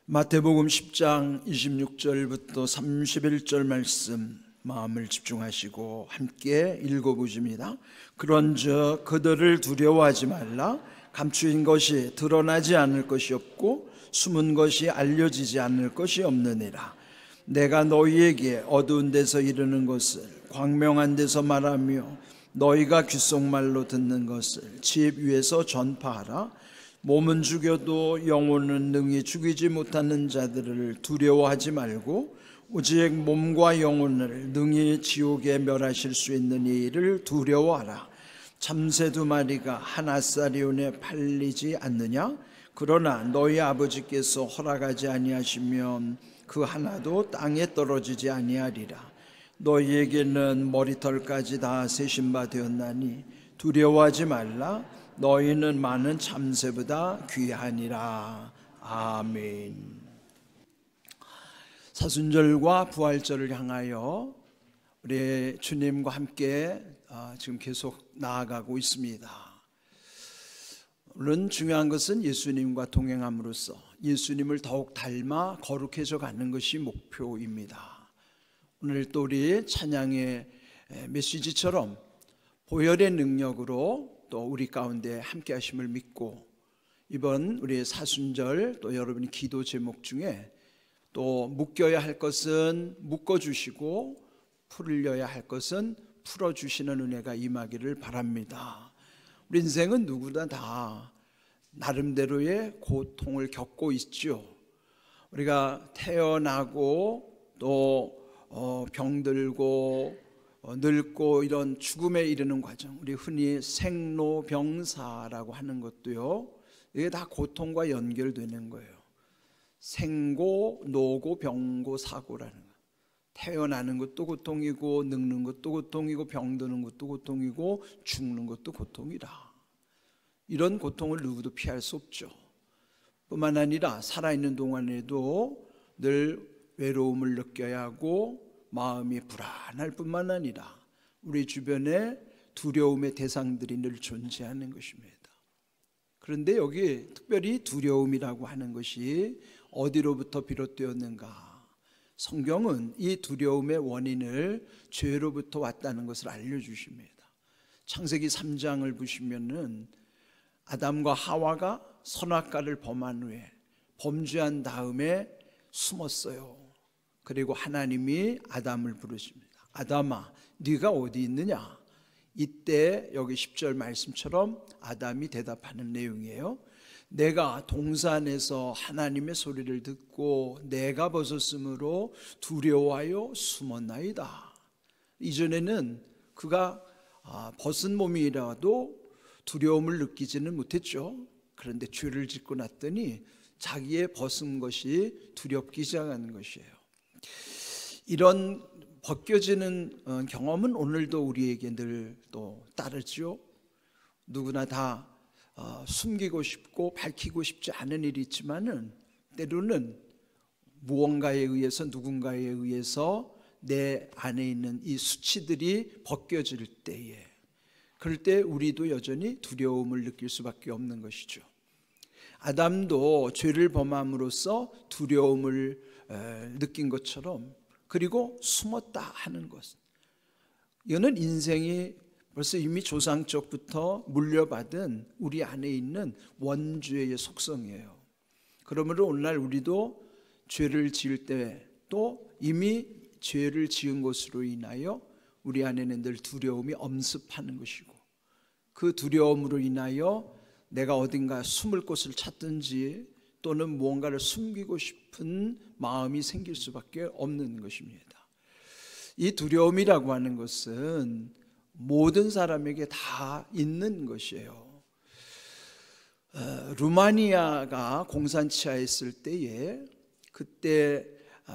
마태복음 10장 26절부터 31절 말씀 마음을 집중하시고 함께 읽어보십니다. 그런즉 그들을 두려워하지 말라. 감추인 것이 드러나지 않을 것이 없고 숨은 것이 알려지지 않을 것이 없느니라. 내가 너희에게 어두운 데서 이르는 것을 광명한 데서 말하며 너희가 귓속말로 듣는 것을 집 위에서 전파하라. 몸은 죽여도 영혼은 능히 죽이지 못하는 자들을 두려워하지 말고 오직 몸과 영혼을 능히 지옥에 멸하실 수 있는 이를 두려워하라. 참새 2마리가 한 아사리온에 팔리지 않느냐? 그러나 너희 아버지께서 허락하지 아니하시면 그 하나도 땅에 떨어지지 아니하리라. 너희에게는 머리털까지 다 세신 바 되었나니 두려워하지 말라. 너희는 많은 참새보다 귀하니라. 아멘. 사순절과 부활절을 향하여 우리 주님과 함께 지금 계속 나아가고 있습니다. 물론 중요한 것은 예수님과 동행함으로써 예수님을 더욱 닮아 거룩해져 가는 것이 목표입니다. 오늘 또 우리 찬양의 메시지처럼 보혈의 능력으로 또 우리 가운데 함께 하심을 믿고 이번 우리 사순절 또 여러분이 기도 제목 중에 또 묶여야 할 것은 묶어주시고 풀려야 할 것은 풀어주시는 은혜가 임하기를 바랍니다. 우리 인생은 누구나 다 나름대로의 고통을 겪고 있죠. 우리가 태어나고 또 병들고 늙고 이런 죽음에 이르는 과정, 우리 흔히 생로병사라고 하는 것도요, 이게 다 고통과 연결되는 거예요. 생고, 노고, 병고, 사고라는 거. 태어나는 것도 고통이고 늙는 것도 고통이고 병드는 것도 고통이고 죽는 것도 고통이라. 이런 고통을 누구도 피할 수 없죠. 뿐만 아니라 살아있는 동안에도 늘 외로움을 느껴야 하고 마음이 불안할 뿐만 아니라 우리 주변에 두려움의 대상들이 늘 존재하는 것입니다. 그런데 여기 특별히 두려움이라고 하는 것이 어디로부터 비롯되었는가? 성경은 이 두려움의 원인을 죄로부터 왔다는 것을 알려주십니다. 창세기 3장을 보시면은 아담과 하와가 선악과를 범한 후에 범죄한 다음에 숨었어요. 그리고 하나님이 아담을 부르십니다. 아담아, 네가 어디 있느냐? 이때 여기 10절 말씀처럼 아담이 대답하는 내용이에요. 내가 동산에서 하나님의 소리를 듣고 내가 벗었으므로 두려워하여 숨었나이다. 이전에는 그가 벗은 몸이라도 두려움을 느끼지는 못했죠. 그런데 죄를 짓고 났더니 자기의 벗은 것이 두렵기 시작하는 것이에요. 이런 벗겨지는 경험은 오늘도 우리에게 늘 또 따르죠. 누구나 다 숨기고 싶고 밝히고 싶지 않은 일이 있지만은 때로는 무언가에 의해서 누군가에 의해서 내 안에 있는 이 수치들이 벗겨질 때에 그럴 때 우리도 여전히 두려움을 느낄 수밖에 없는 것이죠. 아담도 죄를 범함으로써 두려움을 느낀 것처럼 그리고 숨었다 하는 것, 이거는 인생이 벌써 이미 조상적부터 물려받은 우리 안에 있는 원죄의 속성이에요. 그러므로 오늘날 우리도 죄를 지을 때 또 이미 죄를 지은 것으로 인하여 우리 안에는 늘 두려움이 엄습하는 것이고 그 두려움으로 인하여 내가 어딘가 숨을 곳을 찾든지 또는 무언가를 숨기고 싶은 마음이 생길 수밖에 없는 것입니다. 이 두려움이라고 하는 것은 모든 사람에게 다 있는 것이에요. 루마니아가 공산치하에 있을 때에 그때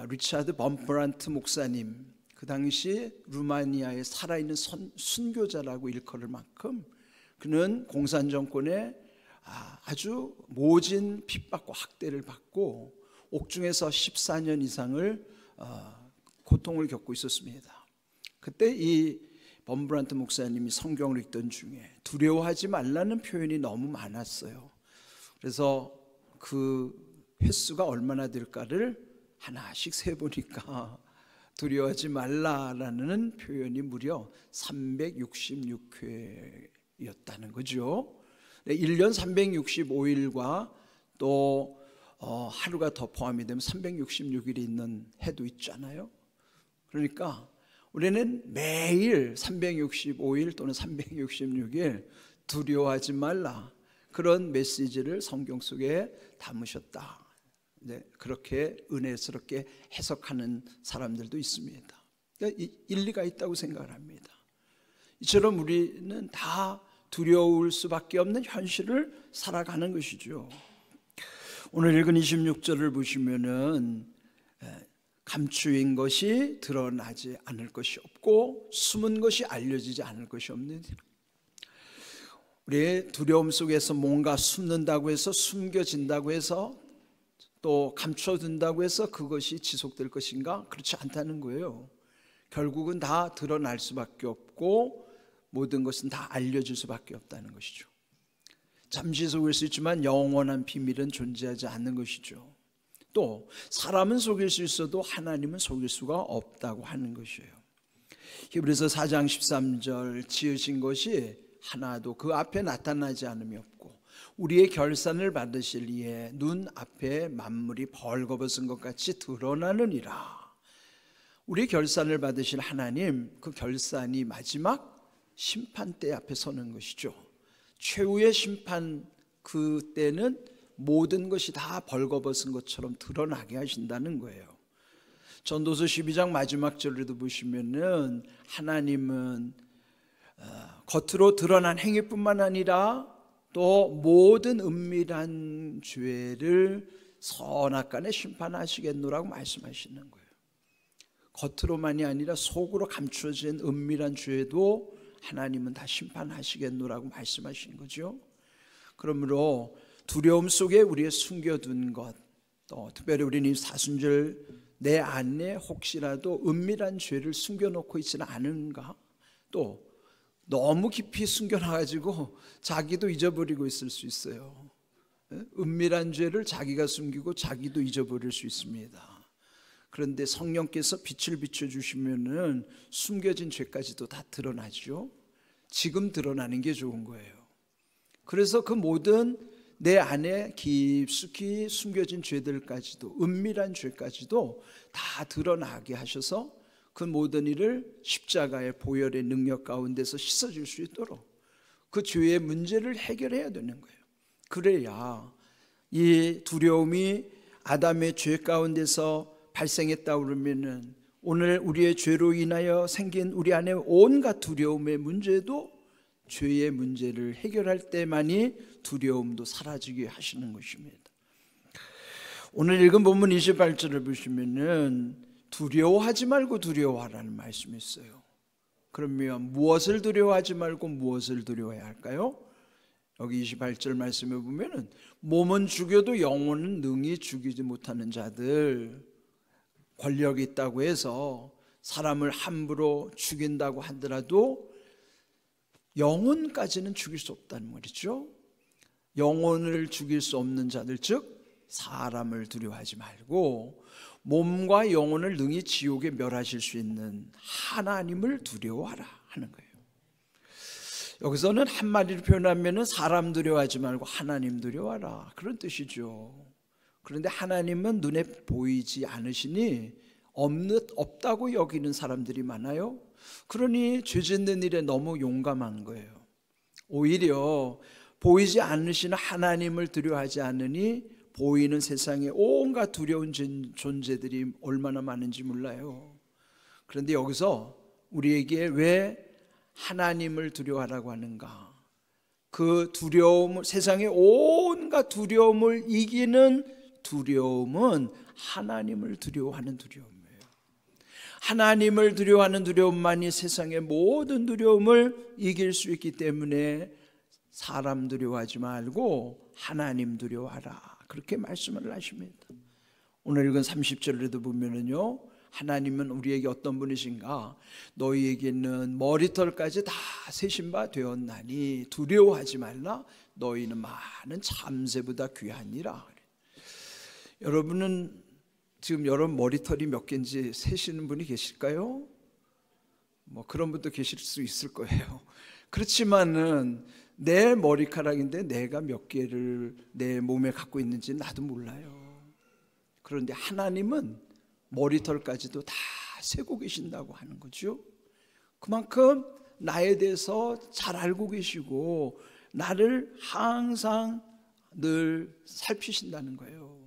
리차드 범프란트 목사님, 그 당시 루마니아에 살아있는 순교자라고 일컬을 만큼 그는 공산정권에 아주 모진 핍박과 학대를 받고 옥중에서 14년 이상을 고통을 겪고 있었습니다. 그때 이 범브란트 목사님이 성경을 읽던 중에 두려워하지 말라는 표현이 너무 많았어요. 그래서 그 횟수가 얼마나 될까를 하나씩 세보니까 두려워하지 말라라는 표현이 무려 366회였다는 거죠. 1년 365일과 또 하루가 더 포함이 되면 366일이 있는 해도 있잖아요. 그러니까 우리는 매일 365일 또는 366일 두려워하지 말라, 그런 메시지를 성경 속에 담으셨다. 그렇게 은혜스럽게 해석하는 사람들도 있습니다. 그러니까 일리가 있다고 생각을 합니다. 이처럼 우리는 다 두려울 수밖에 없는 현실을 살아가는 것이죠. 오늘 읽은 26절을 보시면은 감추인 것이 드러나지 않을 것이 없고 숨은 것이 알려지지 않을 것이 없는, 우리의 두려움 속에서 뭔가 숨는다고 해서, 숨겨진다고 해서, 또 감춰둔다고 해서 그것이 지속될 것인가? 그렇지 않다는 거예요. 결국은 다 드러날 수밖에 없고 모든 것은 다 알려질 수밖에 없다는 것이죠. 잠시 속일 수 있지만 영원한 비밀은 존재하지 않는 것이죠. 또 사람은 속일 수 있어도 하나님은 속일 수가 없다고 하는 것이에요. 히브리서 4장 13절, 지으신 것이 하나도 그 앞에 나타나지 않음이 없고 우리의 결산을 받으실 이에 눈 앞에 만물이 벌거벗은 것 같이 드러나느니라. 우리의 결산을 받으실 하나님, 그 결산이 마지막 심판대 앞에 서는 것이죠. 최후의 심판, 그때는 모든 것이 다 벌거벗은 것처럼 드러나게 하신다는 거예요. 전도서 12장 마지막 절에도 보시면은 하나님은 겉으로 드러난 행위뿐만 아니라 또 모든 은밀한 죄를 선악간에 심판하시겠노라고 말씀하시는 거예요. 겉으로만이 아니라 속으로 감추어진 은밀한 죄도 하나님은 다 심판하시겠노라고 말씀하시는 거죠. 그러므로 두려움 속에 우리의 숨겨둔 것, 또 특별히 우리는 사순절 내 안에 혹시라도 은밀한 죄를 숨겨놓고 있지는 않은가, 또 너무 깊이 숨겨놔가지고 자기도 잊어버리고 있을 수 있어요. 은밀한 죄를 자기가 숨기고 자기도 잊어버릴 수 있습니다. 그런데 성령께서 빛을 비춰주시면은 숨겨진 죄까지도 다 드러나죠. 지금 드러나는 게 좋은 거예요. 그래서 그 모든 내 안에 깊숙이 숨겨진 죄들까지도, 은밀한 죄까지도 다 드러나게 하셔서 그 모든 일을 십자가의 보혈의 능력 가운데서 씻어줄 수 있도록 그 죄의 문제를 해결해야 되는 거예요. 그래야 이 두려움이 아담의 죄 가운데서 발생했다 그러면은 오늘 우리의 죄로 인하여 생긴 우리 안에 온갖 두려움의 문제도 죄의 문제를 해결할 때만이 두려움도 사라지게 하시는 것입니다. 오늘 읽은 본문 28절을 보시면은 두려워하지 말고 두려워하라는 말씀이 있어요. 그러면 무엇을 두려워하지 말고 무엇을 두려워해야 할까요? 여기 28절 말씀에 보면은 몸은 죽여도 영혼은 능히 죽이지 못하는 자들, 권력이 있다고 해서 사람을 함부로 죽인다고 하더라도 영혼까지는 죽일 수 없다는 말이죠. 영혼을 죽일 수 없는 자들, 즉 사람을 두려워하지 말고 몸과 영혼을 능히 지옥에 멸하실 수 있는 하나님을 두려워하라 하는 거예요. 여기서는 한마디로 표현하면 사람 두려워하지 말고 하나님 두려워하라, 그런 뜻이죠. 그런데 하나님은 눈에 보이지 않으시니 없다고 여기는 사람들이 많아요. 그러니 죄 짓는 일에 너무 용감한 거예요. 오히려 보이지 않으시는 하나님을 두려워하지 않으니 보이는 세상에 온갖 두려운 존재들이 얼마나 많은지 몰라요. 그런데 여기서 우리에게 왜 하나님을 두려워하라고 하는가? 그 두려움, 세상의 온갖 두려움을 이기는 두려움은 하나님을 두려워하는 두려움이에요. 하나님을 두려워하는 두려움만이 세상의 모든 두려움을 이길 수 있기 때문에 사람 두려워하지 말고 하나님 두려워하라, 그렇게 말씀을 하십니다. 오늘 읽은 30절에도 보면은요, 하나님은 우리에게 어떤 분이신가? 너희에게는 머리털까지 다 세신 바 되었나니 두려워하지 말라. 너희는 많은 참새보다 귀하니라. 여러분은 지금 여러분 머리털이 몇 개인지 세시는 분이 계실까요? 뭐 그런 분도 계실 수 있을 거예요. 그렇지만은 내 머리카락인데 내가 몇 개를 내 몸에 갖고 있는지 나도 몰라요. 그런데 하나님은 머리털까지도 다 세고 계신다고 하는 거죠. 그만큼 나에 대해서 잘 알고 계시고 나를 항상 늘 살피신다는 거예요.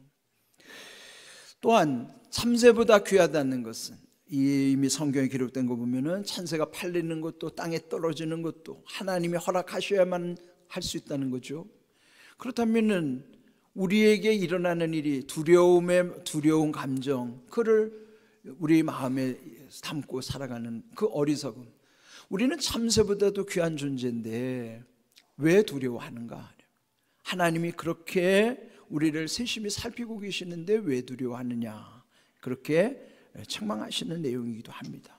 또한 참새보다 귀하다는 것은 이미 성경에 기록된 거 보면은 참새가 팔리는 것도 땅에 떨어지는 것도 하나님이 허락하셔야만 할 수 있다는 거죠. 그렇다면은 우리에게 일어나는 일이 두려운 감정, 그를 우리 마음에 담고 살아가는 그 어리석음, 우리는 참새보다도 귀한 존재인데 왜 두려워하는가? 하나님이 그렇게 우리를 세심히 살피고 계시는데 왜 두려워하느냐? 그렇게 책망하시는 내용이기도 합니다.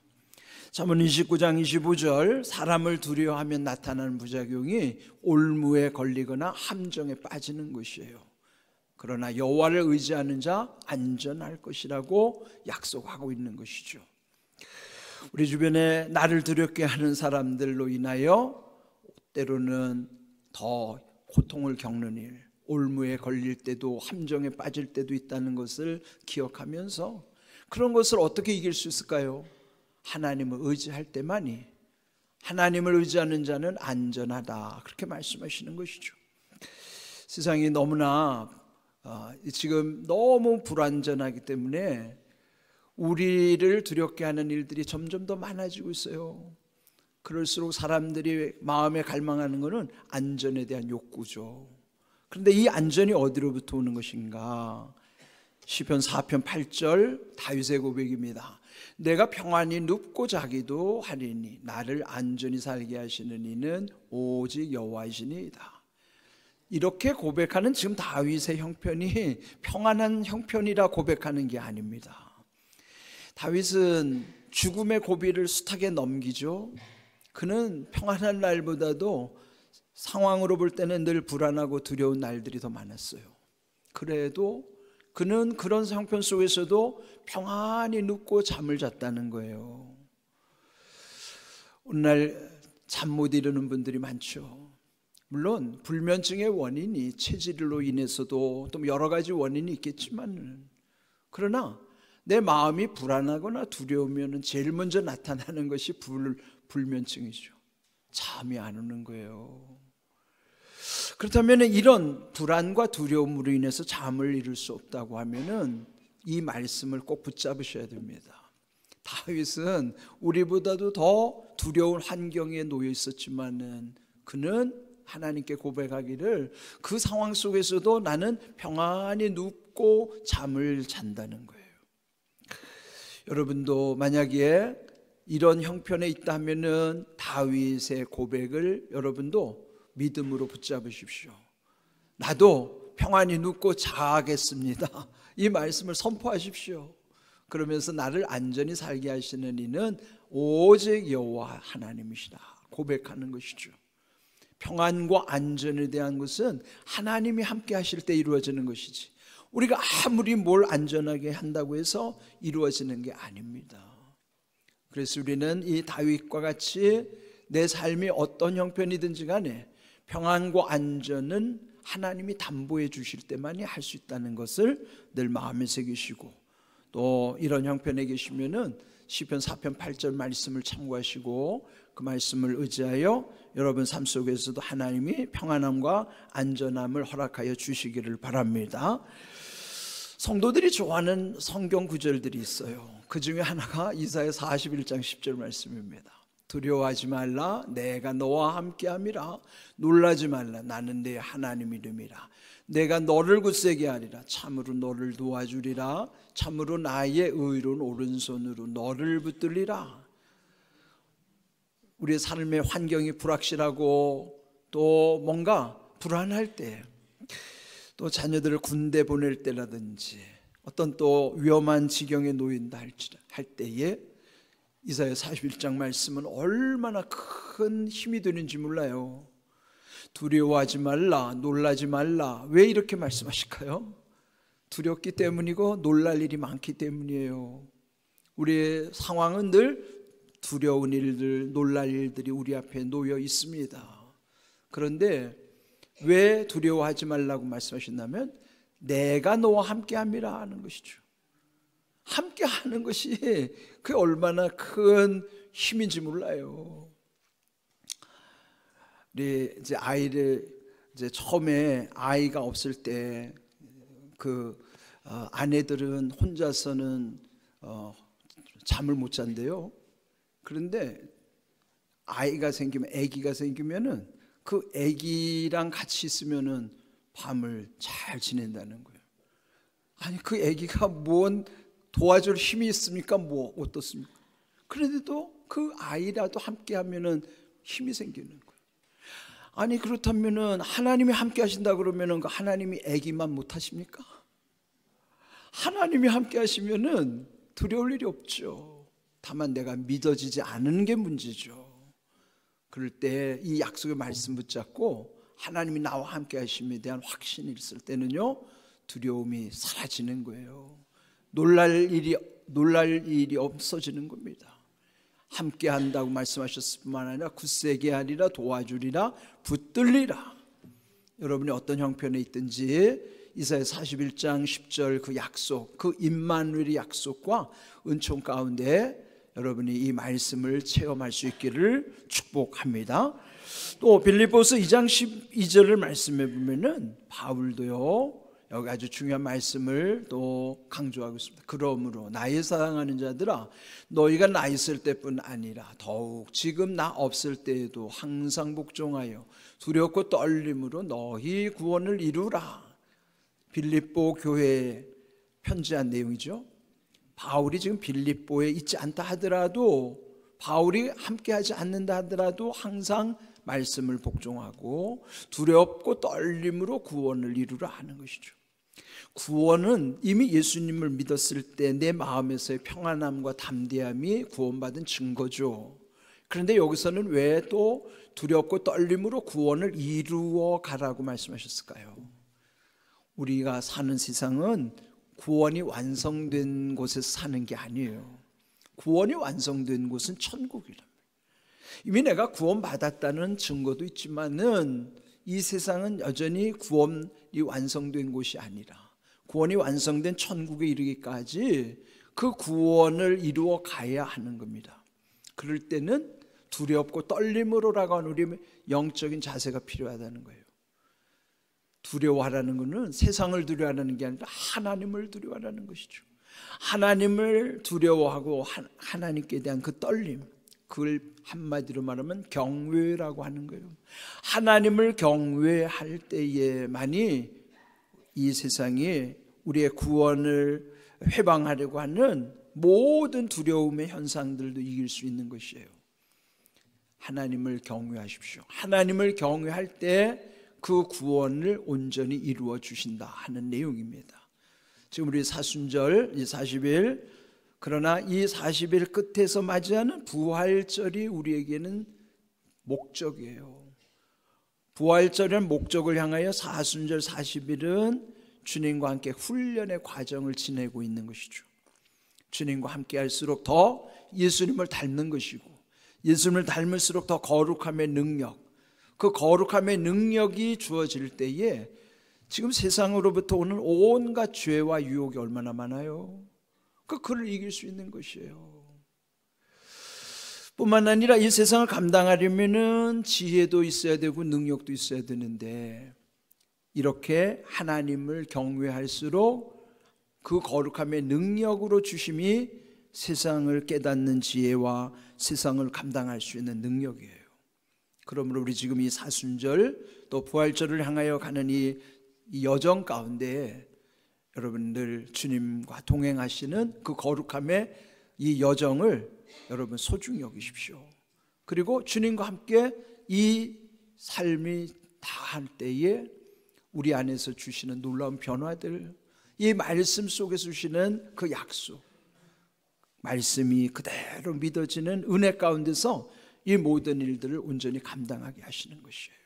잠언 29장 25절, 사람을 두려워하면 나타나는 부작용이 올무에 걸리거나 함정에 빠지는 것이에요. 그러나 여호와를 의지하는 자 안전할 것이라고 약속하고 있는 것이죠. 우리 주변에 나를 두렵게 하는 사람들로 인하여 때로는 더 고통을 겪는 일, 올무에 걸릴 때도 함정에 빠질 때도 있다는 것을 기억하면서 그런 것을 어떻게 이길 수 있을까요? 하나님을 의지할 때만이, 하나님을 의지하는 자는 안전하다, 그렇게 말씀하시는 것이죠. 세상이 너무나 지금 너무 불안전하기 때문에 우리를 두렵게 하는 일들이 점점 더 많아지고 있어요. 그럴수록 사람들이 마음에 갈망하는 것은 안전에 대한 욕구죠. 그런데 이 안전이 어디로부터 오는 것인가? 시편 4편 8절 다윗의 고백입니다. 내가 평안히 눕고 자기도 하리니 나를 안전히 살게 하시는 이는 오직 여호와이시니이다. 이렇게 고백하는 지금 다윗의 형편이 평안한 형편이라 고백하는 게 아닙니다. 다윗은 죽음의 고비를 숱하게 넘기죠. 그는 평안한 날보다도 상황으로 볼 때는 늘 불안하고 두려운 날들이 더 많았어요. 그래도 그는 그런 형편 속에서도 평안히 눕고 잠을 잤다는 거예요. 오늘날 잠 못 이루는 분들이 많죠. 물론 불면증의 원인이 체질로 인해서도 또 여러 가지 원인이 있겠지만, 그러나 내 마음이 불안하거나 두려우면 제일 먼저 나타나는 것이 불면증이죠. 잠이 안 오는 거예요. 그렇다면 이런 불안과 두려움으로 인해서 잠을 이룰 수 없다고 하면은 이 말씀을 꼭 붙잡으셔야 됩니다. 다윗은 우리보다도 더 두려운 환경에 놓여 있었지만은 그는 하나님께 고백하기를 그 상황 속에서도 나는 평안히 눕고 잠을 잔다는 거예요. 여러분도 만약에 이런 형편에 있다면은 다윗의 고백을 여러분도 믿음으로 붙잡으십시오. 나도 평안히 눕고 자겠습니다. 이 말씀을 선포하십시오. 그러면서 나를 안전히 살게 하시는 이는 오직 여호와 하나님이시다 고백하는 것이죠. 평안과 안전에 대한 것은 하나님이 함께 하실 때 이루어지는 것이지 우리가 아무리 뭘 안전하게 한다고 해서 이루어지는 게 아닙니다. 그래서 우리는 이 다윗과 같이 내 삶이 어떤 형편이든지 간에 평안과 안전은 하나님이 담보해 주실 때만이 할 수 있다는 것을 늘 마음에 새기시고, 또 이런 형편에 계시면은 시편 4편 8절 말씀을 참고하시고 그 말씀을 의지하여 여러분 삶 속에서도 하나님이 평안함과 안전함을 허락하여 주시기를 바랍니다. 성도들이 좋아하는 성경 구절들이 있어요. 그 중에 하나가 이사야 41장 10절 말씀입니다. 두려워하지 말라, 내가 너와 함께함이라. 놀라지 말라, 나는 내 하나님이름이라. 내가 너를 굳세게 하리라. 참으로 너를 도와주리라. 참으로 나의 의로운 오른손으로 너를 붙들리라. 우리의 삶의 환경이 불확실하고 또 뭔가 불안할 때, 또 자녀들을 군대 보낼 때라든지 어떤 또 위험한 지경에 놓인다 할 때에 이사야 41장 말씀은 얼마나 큰 힘이 되는지 몰라요. 두려워하지 말라, 놀라지 말라. 왜 이렇게 말씀하실까요? 두렵기 때문이고 놀랄 일이 많기 때문이에요. 우리의 상황은 늘 두려운 일들, 놀랄 일들이 우리 앞에 놓여 있습니다. 그런데 왜 두려워하지 말라고 말씀하셨냐면 내가 너와 함께함이라 하는 것이죠. 함께하는 것이 그게 얼마나 큰 힘인지 몰라요. 우리 이제 아이를 이제 처음에 아이가 없을 때 그 아내들은 혼자서는 잠을 못 잔대요. 그런데 아기가 생기면은 그 아기랑 같이 있으면은 밤을 잘 지낸다는 거예요. 아니 그 아기가 뭔 도와줄 힘이 있습니까? 뭐 어떻습니까? 그런데도 그 아이라도 함께하면은 힘이 생기는 거예요. 아니 그렇다면은 하나님이 함께 하신다 그러면은 그 하나님이 아기만 못 하십니까? 하나님이 함께 하시면은 두려울 일이 없죠. 다만 내가 믿어지지 않은 게 문제죠. 그럴 때 이 약속의 말씀 붙잡고 하나님이 나와 함께 하심에 대한 확신이 있을 때는요 두려움이 사라지는 거예요. 놀랄 일이 없어지는 겁니다. 함께 한다고 말씀하셨을 뿐만 아니라 굳세게 하리라, 도와주리라, 붙들리라. 여러분이 어떤 형편에 있든지 이사야 41장 10절 그 약속, 그 임마누엘의 약속과 은총 가운데 여러분이 이 말씀을 체험할 수 있기를 축복합니다. 또 빌립보서 2장 12절을 말씀해 보면은 바울도요 여기 아주 중요한 말씀을 또 강조하고 있습니다. 그러므로 나의 사랑하는 자들아 너희가 나 있을 때뿐 아니라 더욱 지금 나 없을 때에도 항상 복종하여 두렵고 떨림으로 너희 구원을 이루라. 빌립보 교회에 편지한 내용이죠. 바울이 지금 빌립보에 있지 않다 하더라도 바울이 함께하지 않는다 하더라도 항상 말씀을 복종하고 두렵고 떨림으로 구원을 이루라 하는 것이죠. 구원은 이미 예수님을 믿었을 때 내 마음에서의 평안함과 담대함이 구원받은 증거죠. 그런데 여기서는 왜 또 두렵고 떨림으로 구원을 이루어 가라고 말씀하셨을까요? 우리가 사는 세상은 구원이 완성된 곳에서 사는 게 아니에요. 구원이 완성된 곳은 천국이랍니다. 이미 내가 구원받았다는 증거도 있지만은 이 세상은 여전히 구원이 완성된 곳이 아니라 구원이 완성된 천국에 이르기까지 그 구원을 이루어 가야 하는 겁니다. 그럴 때는 두렵고 떨림으로라고 하는 우리의 영적인 자세가 필요하다는 거예요. 두려워하라는 것은 세상을 두려워하는 게 아니라 하나님을 두려워하라는 것이죠. 하나님을 두려워하고 하나님께 대한 그 떨림, 그걸 한마디로 말하면 경외라고 하는 거예요. 하나님을 경외할 때에만이 이 세상이 우리의 구원을 회방하려고 하는 모든 두려움의 현상들도 이길 수 있는 것이에요. 하나님을 경외하십시오. 하나님을 경외할 때 그 구원을 온전히 이루어 주신다 하는 내용입니다. 지금 우리 사순절 이 40일, 그러나 이 40일 끝에서 맞이하는 부활절이 우리에게는 목적이에요. 부활절의 목적을 향하여 사순절 40일은 주님과 함께 훈련의 과정을 지내고 있는 것이죠. 주님과 함께 할수록 더 예수님을 닮는 것이고 예수님을 닮을수록 더 거룩함의 능력, 그 거룩함의 능력이 주어질 때에 지금 세상으로부터 오는 온갖 죄와 유혹이 얼마나 많아요. 그를 이길 수 있는 것이에요. 뿐만 아니라 이 세상을 감당하려면 지혜도 있어야 되고 능력도 있어야 되는데 이렇게 하나님을 경외할수록 그 거룩함의 능력으로 주심이 세상을 깨닫는 지혜와 세상을 감당할 수 있는 능력이에요. 그러므로 우리 지금 이 사순절 또 부활절을 향하여 가는 이 여정 가운데 여러분들 주님과 동행하시는 그 거룩함의 이 여정을 여러분 소중히 여기십시오. 그리고 주님과 함께 이 삶이 다할 때에 우리 안에서 주시는 놀라운 변화들, 이 말씀 속에서 주시는 그 약속, 말씀이 그대로 믿어지는 은혜 가운데서 이 모든 일들을 온전히 감당하게 하시는 것이에요.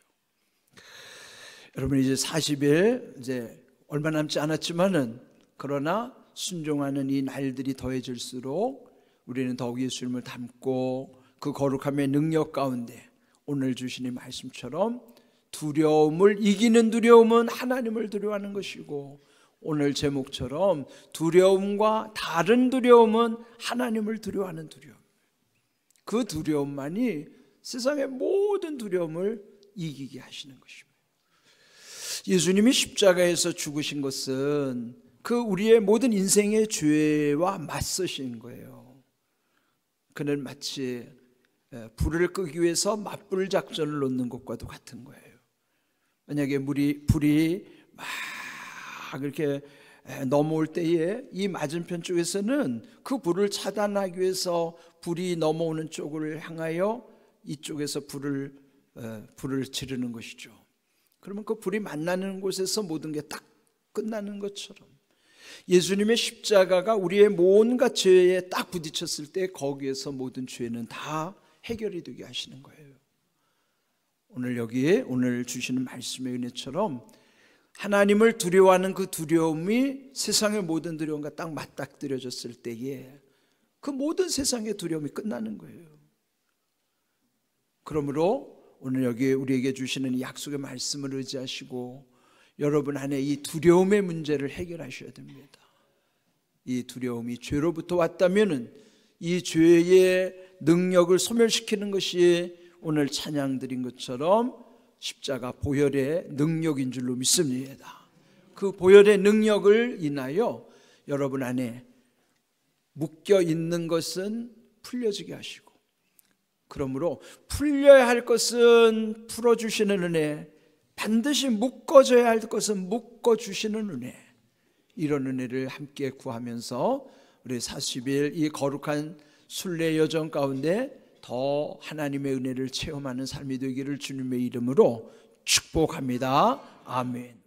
여러분 이제 40일 이제 얼마 남지 않았지만은 그러나 순종하는 이 날들이 더해질수록 우리는 더욱 예수님을 닮고 그 거룩함의 능력 가운데 오늘 주신 이 말씀처럼 두려움을 이기는 두려움은 하나님을 두려워하는 것이고, 오늘 제목처럼 두려움과 다른 두려움은 하나님을 두려워하는 두려움. 그 두려움만이 세상의 모든 두려움을 이기게 하시는 것입니다. 예수님이 십자가에서 죽으신 것은 그 우리의 모든 인생의 죄와 맞서신 거예요. 그는 마치 불을 끄기 위해서 맞불 작전을 놓는 것과도 같은 거예요. 만약에 불이 막 이렇게 넘어올 때에 이 맞은편 쪽에서는 그 불을 차단하기 위해서 불이 넘어오는 쪽을 향하여 이쪽에서 불을 지르는 것이죠. 그러면 그 불이 만나는 곳에서 모든 게 딱 끝나는 것처럼 예수님의 십자가가 우리의 온갖 죄에 딱 부딪혔을 때 거기에서 모든 죄는 다 해결이 되게 하시는 거예요. 오늘 주시는 말씀의 은혜처럼 하나님을 두려워하는 그 두려움이 세상의 모든 두려움과 딱 맞닥뜨려졌을 때에 그 모든 세상의 두려움이 끝나는 거예요. 그러므로 오늘 여기 우리에게 주시는 이 약속의 말씀을 의지하시고 여러분 안에 이 두려움의 문제를 해결하셔야 됩니다. 이 두려움이 죄로부터 왔다면은 이 죄의 능력을 소멸시키는 것이 오늘 찬양 드린 것처럼 십자가 보혈의 능력인 줄로 믿습니다. 그 보혈의 능력을 인하여 여러분 안에 묶여 있는 것은 풀려지게 하시고, 그러므로 풀려야 할 것은 풀어주시는 은혜, 반드시 묶어져야 할 것은 묶어주시는 은혜, 이런 은혜를 함께 구하면서 우리 40일 이 거룩한 순례 여정 가운데 더 하나님의 은혜를 체험하는 삶이 되기를 주님의 이름으로 축복합니다. 아멘.